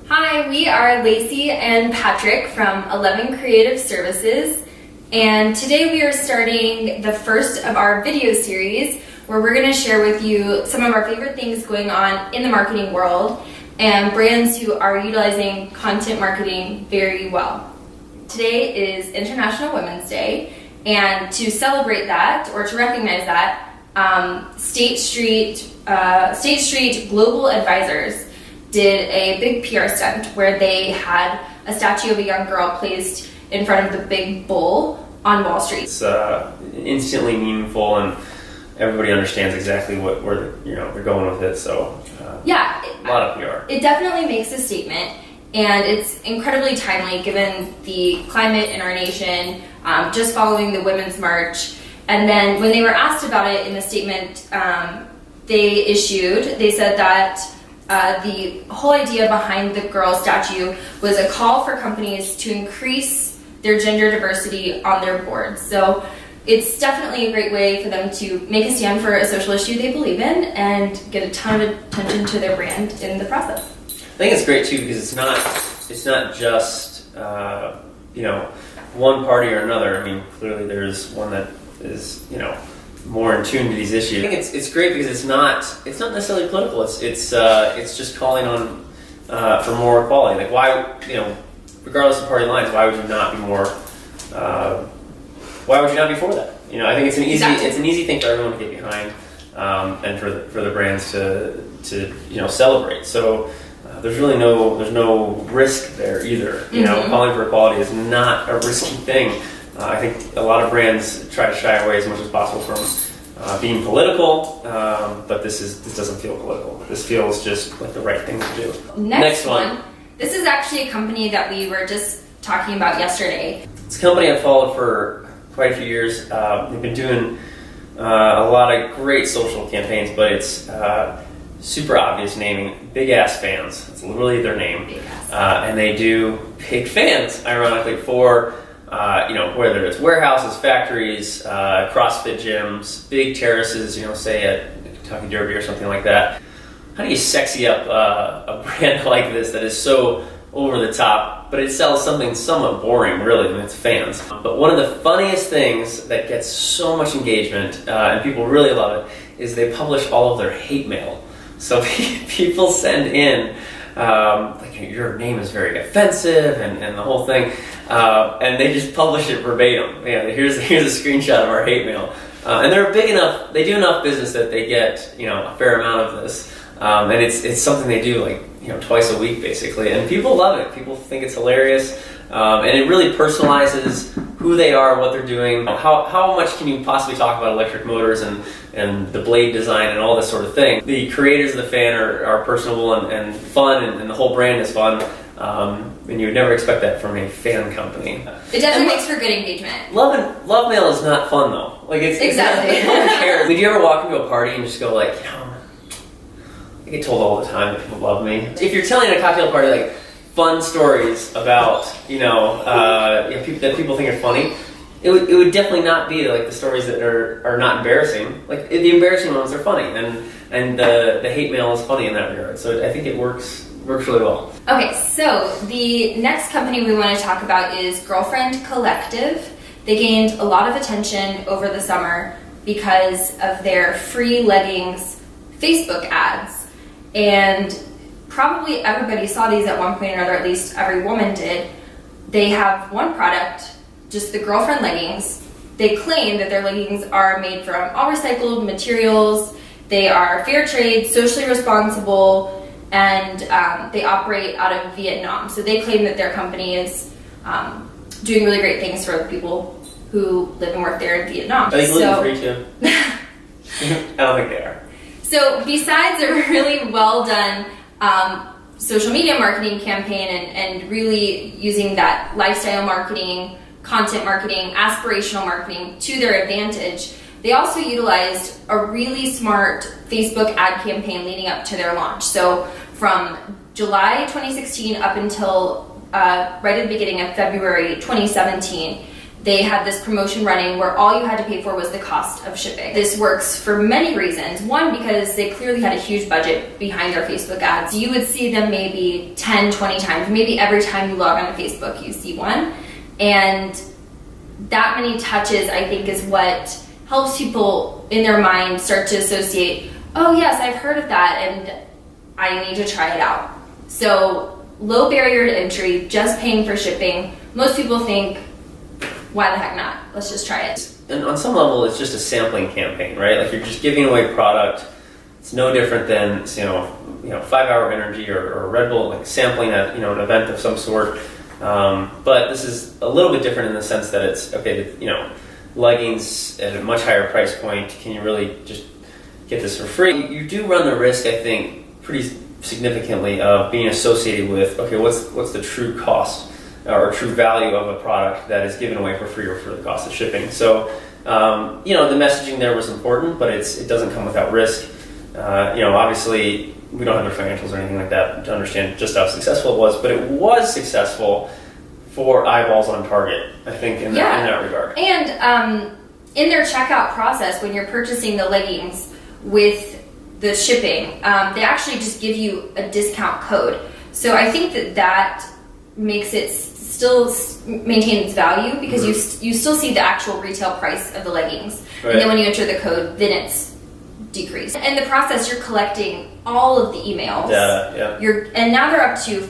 Hi, we are Lacey and Patrick from 11 Creative Services, and today we are starting the first of our video series where we're going to share with you some of our favorite things going on in the marketing world and brands who are utilizing content marketing very well. Today is International Women's Day, and to celebrate that, or to recognize that, State Street Global Advisors did a big PR stunt where they had a statue of a young girl placed in front of the big bull on Wall Street. It's instantly meaningful, and everybody understands exactly where they're going with it. So yeah, a lot of PR. It definitely makes a statement, and it's incredibly timely given the climate in our nation, just following the Women's March. And then when they were asked about it in the statement they said that the whole idea behind the girl statue was a call for companies to increase their gender diversity on their boards. So it's definitely a great way for them to make a stand for a social issue they believe in and get a ton of attention to their brand in the process. I think it's great too because it's not just one party or another. I mean, clearly there's one that is more in tune to these issues. I think it's great because it's not necessarily political. It's just calling on for more equality. Like why, regardless of party lines, why would you not be more? Why would you not be for that? I think it's an easy thing for everyone to get behind, and for the brands to celebrate. So there's no risk there either. Mm-hmm. Calling for equality is not a risky thing. I think a lot of brands try to shy away as much as possible from being political, but this doesn't feel political. This feels just like the right thing to do. Next one. This is actually a company that we were just talking about yesterday. It's a company I've followed for quite a few years. They've been doing a lot of great social campaigns, but it's super obvious naming. Big Ass Fans. That's literally their name. Big Ass. And they do big fans, ironically, for whether it's warehouses, factories, CrossFit gyms, big terraces, say at Kentucky Derby or something like that. How do you sexy up a brand like this that is so over the top, but it sells something somewhat boring, really, and it's fans? But one of the funniest things that gets so much engagement, and people really love it, is they publish all of their hate mail. So people send in, your name is very offensive, and the whole thing. And they just publish it verbatim. Here's a screenshot of our hate mail. And they're big enough, they do enough business that they get, a fair amount of this. And it's something they do twice a week basically. And people love it. People think it's hilarious. And it really personalizes who they are, what they're doing. How much can you possibly talk about electric motors and the blade design and all this sort of thing? The creators of the fan are personable and fun, and the whole brand is fun. And you would never expect that from a fan company. It definitely makes for good engagement. Love mail is not fun though. Exactly. No one cares. Would you ever walk into a party and just go I get told all the time that people love me. If you're telling a cocktail party fun stories about people that people think are funny, it would definitely not be the stories that are not embarrassing. The embarrassing ones are funny, and the hate mail is funny in that regard. So I think it works really well. Okay, so the next company we want to talk about is Girlfriend Collective. They gained a lot of attention over the summer because of their free leggings Facebook ads. And probably everybody saw these at one point or another, at least every woman did. They have one product, just the Girlfriend leggings. They claim that their leggings are made from all recycled materials. They are fair trade, socially responsible, and they operate out of Vietnam. So they claim that their company is doing really great things for the people who live and work there in Vietnam. Are they gluten-free too? I don't think they are. So besides a really well done social media marketing campaign and really using that lifestyle marketing, content marketing, aspirational marketing to their advantage, they also utilized a really smart Facebook ad campaign leading up to their launch. So from July 2016 up until right at the beginning of February 2017, they had this promotion running where all you had to pay for was the cost of shipping. This works for many reasons. One, because they clearly had a huge budget behind their Facebook ads. You would see them maybe 10, 20 times, maybe every time you log on to Facebook, you see one. And that many touches, I think, is what helps people in their mind start to associate, oh yes, I've heard of that and I need to try it out. So low barrier to entry, just paying for shipping. Most people think, why the heck not? Let's just try it. And on some level, it's just a sampling campaign, right? Like you're just giving away product. It's no different than 5 Hour Energy or Red Bull, like sampling at an event of some sort. But this is a little bit different in the sense that it's leggings at a much higher price point. Can you really just get this for free? You do run the risk, I think, pretty significantly of being associated with what's the true cost or true value of a product that is given away for free or for the cost of shipping. So the messaging there was important, but it doesn't come without risk. Obviously we don't have their financials or anything like that to understand just how successful it was, but it was successful for eyeballs on target, I think, in that regard. And in their checkout process, when you're purchasing the leggings with the shipping, they actually just give you a discount code. So I think that makes it still maintain its value because you still see the actual retail price of the leggings. Right. And then when you enter the code, then it's decreased. In the process, you're collecting all of the emails. Data, yeah. And now they're up to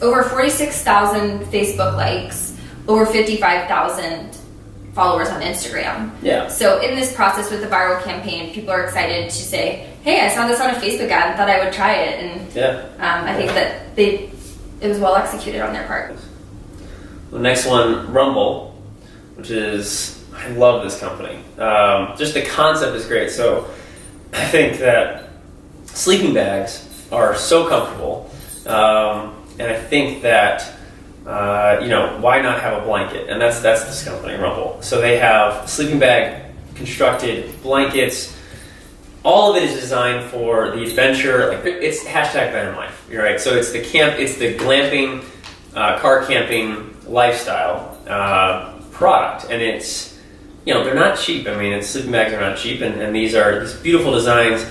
over 46,000 Facebook likes, over 55,000 followers on Instagram. Yeah. So in this process with the viral campaign, people are excited to say, hey, I saw this on a Facebook ad and thought I would try it. And I think that it was well executed on their part. The next one, Rumble, which is, I love this company. Just the concept is great. So I think that sleeping bags are so comfortable. And I think that, why not have a blanket? And that's this company, Rumble. So they have sleeping bag constructed blankets. All of it is designed for the adventure. Like it's #van life. You're right. So it's the glamping, car camping lifestyle product, and it's they're not cheap. I mean, sleeping bags are not cheap, and these are these beautiful designs,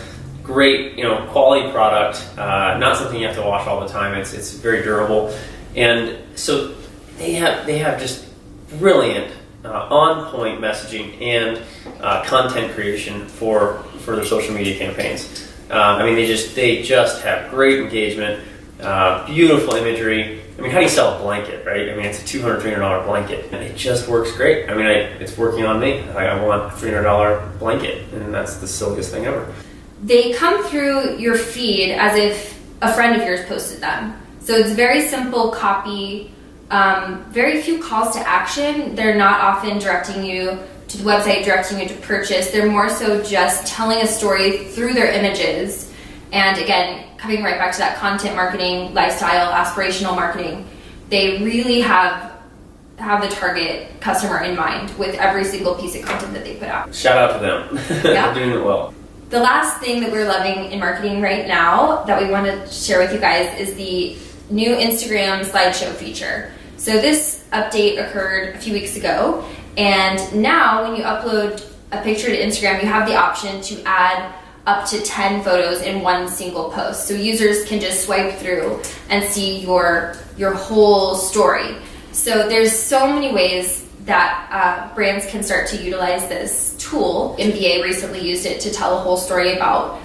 great quality product. Not something you have to wash all the time. It's very durable, and so they have just brilliant on point messaging and content creation for their social media campaigns. They just have great engagement, beautiful imagery. I mean, how do you sell a blanket, right? I mean, it's a $200, $300 blanket, and it just works great. I mean, it's working on me. I want a $300 blanket, and that's the silliest thing ever. They come through your feed as if a friend of yours posted them. So it's very simple copy, very few calls to action. They're not often directing you to the website, directing you to purchase. They're more so just telling a story through their images. And again, coming right back to that content marketing, lifestyle, aspirational marketing, they really have the target customer in mind with every single piece of content that they put out. Shout out to them. Yeah. They're doing it well. The last thing that we're loving in marketing right now that we want to share with you guys is the new Instagram slideshow feature. So this update occurred a few weeks ago, and now when you upload a picture to Instagram, you have the option to add up to 10 photos in one single post. So users can just swipe through and see your whole story. So there's so many ways that brands can start to utilize this tool. NBA recently used it to tell a whole story about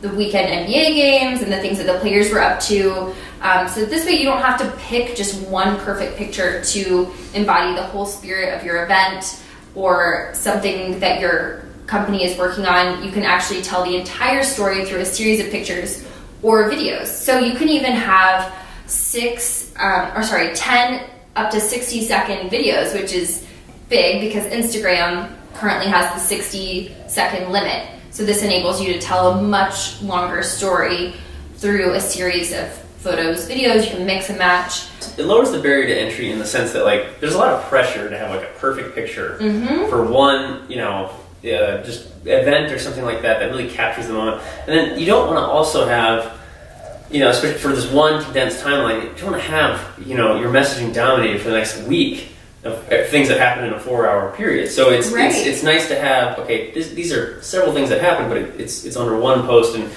the weekend NBA games and the things that the players were up to. So this way you don't have to pick just one perfect picture to embody the whole spirit of your event or something that your company is working on. You can actually tell the entire story through a series of pictures or videos. So you can even have 10 up to 60-second videos, which is big because Instagram currently has the 60-second limit. So this enables you to tell a much longer story through a series of photos, videos. You can mix and match. It lowers the barrier to entry in the sense that there's a lot of pressure to have a perfect picture for one, just event or something like that really captures the moment. And then you don't want to also have, especially for this one condensed timeline, you don't want to have, your messaging dominated for the next week of things that happen in a 4-hour period. So it's nice to have, okay, these are several things that happen, but it's under one post, and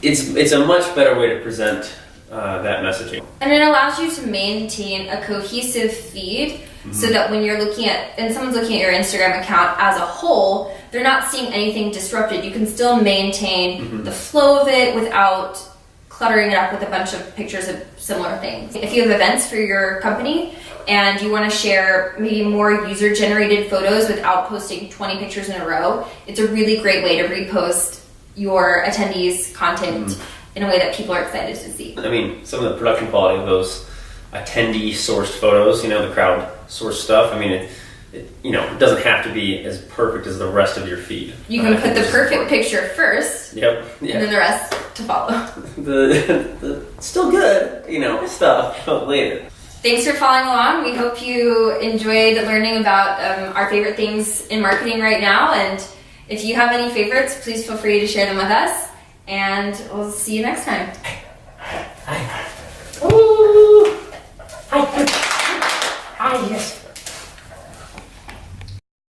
it's a much better way to present that messaging. And it allows you to maintain a cohesive feed so that when you're looking at, and someone's looking at your Instagram account as a whole, they're not seeing anything disrupted. You can still maintain the flow of it without cluttering it up with a bunch of pictures of similar things. If you have events for your company and you want to share maybe more user-generated photos without posting 20 pictures in a row, it's a really great way to repost your attendees' content in a way that people are excited to see. I mean, some of the production quality of those attendee-sourced photos, the crowd-sourced stuff, I mean, it doesn't have to be as perfect as the rest of your feed. You can put the perfect picture first, Yep. and then the rest to follow. the still good, stuff later. Thanks for following along. We hope you enjoyed learning about our favorite things in marketing right now. And if you have any favorites, please feel free to share them with us. And we'll see you next time. Hi. Ooh. Hi. Hi. Yes.